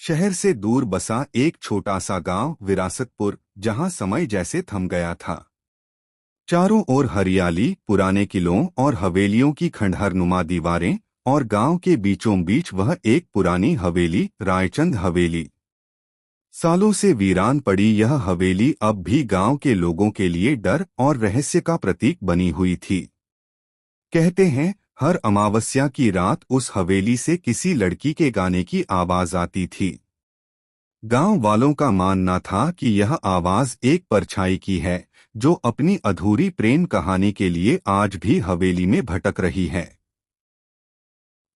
शहर से दूर बसा एक छोटा सा गांव विरासतपुर, जहां समय जैसे थम गया था। चारों ओर हरियाली, पुराने किलों और हवेलियों की खंडहरनुमा दीवारें, और गांव के बीचों बीच वह एक पुरानी हवेली, रायचंद हवेली। सालों से वीरान पड़ी यह हवेली अब भी गांव के लोगों के लिए डर और रहस्य का प्रतीक बनी हुई थी। कहते हैं, हर अमावस्या की रात उस हवेली से किसी लड़की के गाने की आवाज आती थी। गांव वालों का मानना था कि यह आवाज एक परछाई की है, जो अपनी अधूरी प्रेम कहानी के लिए आज भी हवेली में भटक रही है।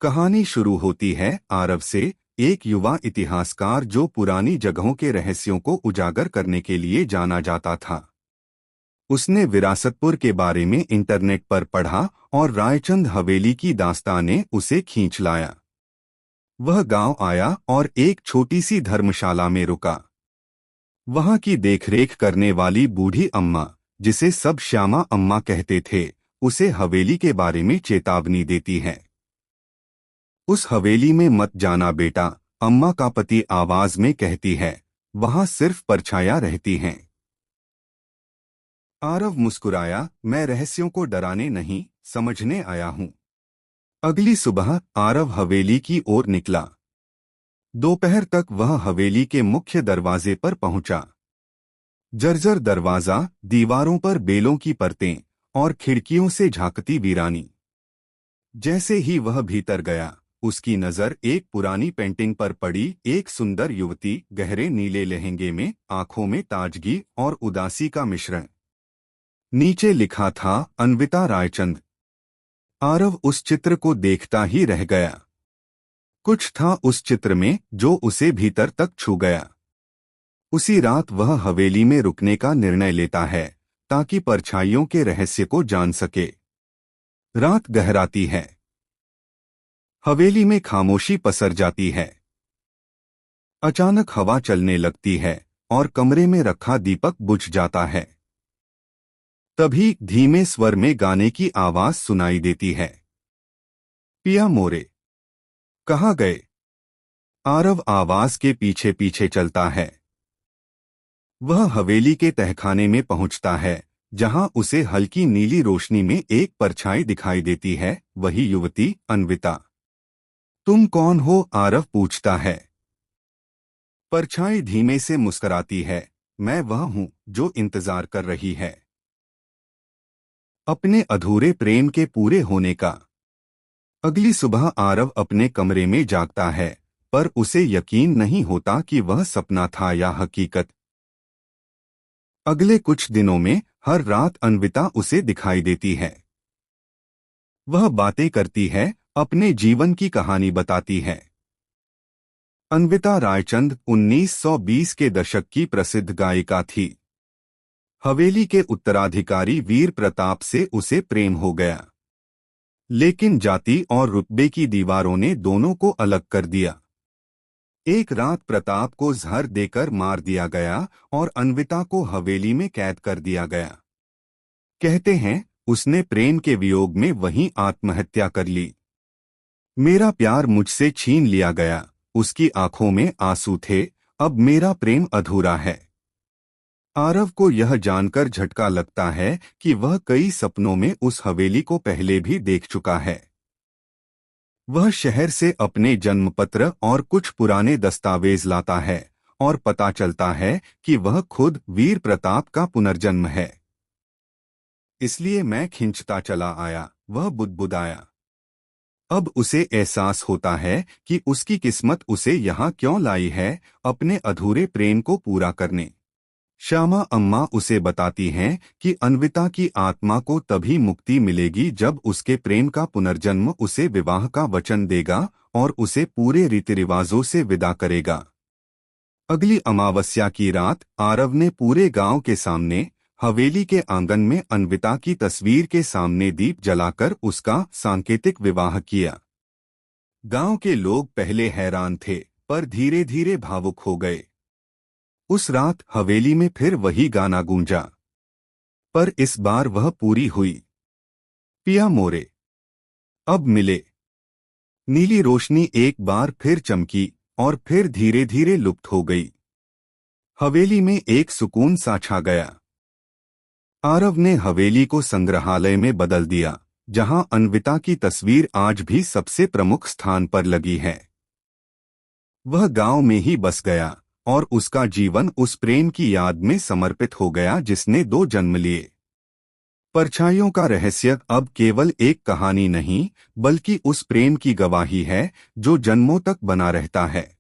कहानी शुरू होती है आरव से, एक युवा इतिहासकार जो पुरानी जगहों के रहस्यों को उजागर करने के लिए जाना जाता था। उसने विरासतपुर के बारे में इंटरनेट पर पढ़ा और रायचंद हवेली की दास्तानें उसे खींच लाया। वह गांव आया और एक छोटी सी धर्मशाला में रुका। वहां की देखरेख करने वाली बूढ़ी अम्मा, जिसे सब श्यामा अम्मा कहते थे, उसे हवेली के बारे में चेतावनी देती है। उस हवेली में मत जाना बेटा, अम्मा का पति आवाज में कहती है। वहां सिर्फ परछाया रहती हैं। आरव मुस्कुराया, मैं रहस्यों को डराने नहीं, समझने आया हूं। अगली सुबह आरव हवेली की ओर निकला। दोपहर तक वह हवेली के मुख्य दरवाजे पर पहुंचा। जर्जर दरवाजा, दीवारों पर बेलों की परतें और खिड़कियों से झांकती वीरानी। जैसे ही वह भीतर गया, उसकी नजर एक पुरानी पेंटिंग पर पड़ी। एक सुंदर युवती, गहरे नीले लहंगे में, आंखों में ताजगी और उदासी का मिश्रण। नीचे लिखा था, अन्विता रायचंद। आरव उस चित्र को देखता ही रह गया। कुछ था उस चित्र में जो उसे भीतर तक छू गया। उसी रात वह हवेली में रुकने का निर्णय लेता है, ताकि परछाइयों के रहस्य को जान सके। रात गहराती है। हवेली में खामोशी पसर जाती है। अचानक हवा चलने लगती है और कमरे में रखा दीपक बुझ जाता है। तभी धीमे स्वर में गाने की आवाज सुनाई देती है। पिया मोरे, कहाँ गए? आरव आवाज के पीछे पीछे चलता है। वह हवेली के तहखाने में पहुंचता है, जहां उसे हल्की नीली रोशनी में एक परछाई दिखाई देती है। वही युवती, अन्विता। तुम कौन हो? आरव पूछता है। परछाई धीमे से मुस्कुराती है, मैं वह हूं जो इंतजार कर रही है, अपने अधूरे प्रेम के पूरे होने का। अगली सुबह आरव अपने कमरे में जागता है, पर उसे यकीन नहीं होता कि वह सपना था या हकीकत। अगले कुछ दिनों में हर रात अन्विता उसे दिखाई देती है। वह बातें करती है, अपने जीवन की कहानी बताती है। अन्विता रायचंद 1920 के दशक की प्रसिद्ध गायिका थी। हवेली के उत्तराधिकारी वीर प्रताप से उसे प्रेम हो गया, लेकिन जाति और रुतबे की दीवारों ने दोनों को अलग कर दिया। एक रात प्रताप को जहर देकर मार दिया गया और अन्विता को हवेली में कैद कर दिया गया। कहते हैं, उसने प्रेम के वियोग में वहीं आत्महत्या कर ली। मेरा प्यार मुझसे छीन लिया गया, उसकी आंखों में आंसू थे, अब मेरा प्रेम अधूरा है। आरव को यह जानकर झटका लगता है कि वह कई सपनों में उस हवेली को पहले भी देख चुका है। वह शहर से अपने जन्मपत्र और कुछ पुराने दस्तावेज लाता है और पता चलता है कि वह खुद वीर प्रताप का पुनर्जन्म है। इसलिए मैं खिंचता चला आया, वह बुदबुदाया। अब उसे एहसास होता है कि उसकी किस्मत उसे यहाँ क्यों लाई है, अपने अधूरे प्रेम को पूरा करने। श्यामा अम्मा उसे बताती हैं कि अन्विता की आत्मा को तभी मुक्ति मिलेगी जब उसके प्रेम का पुनर्जन्म उसे विवाह का वचन देगा और उसे पूरे रीति रिवाजों से विदा करेगा। अगली अमावस्या की रात आरव ने पूरे गांव के सामने, हवेली के आंगन में अन्विता की तस्वीर के सामने दीप जलाकर उसका सांकेतिक विवाह किया। गांव के लोग पहले हैरान थे, पर धीरे धीरे भावुक हो गए। उस रात हवेली में फिर वही गाना गूंजा, पर इस बार वह पूरी हुई। पिया मोरे, अब मिले। नीली रोशनी एक बार फिर चमकी और फिर धीरे धीरे लुप्त हो गई। हवेली में एक सुकून सा छा गया। आरव ने हवेली को संग्रहालय में बदल दिया, जहां अन्विता की तस्वीर आज भी सबसे प्रमुख स्थान पर लगी है। वह गांव में ही बस गया और उसका जीवन उस प्रेम की याद में समर्पित हो गया जिसने 2 जन्म लिए। परछाइयों का रहस्य अब केवल एक कहानी नहीं, बल्कि उस प्रेम की गवाही है जो जन्मों तक बना रहता है।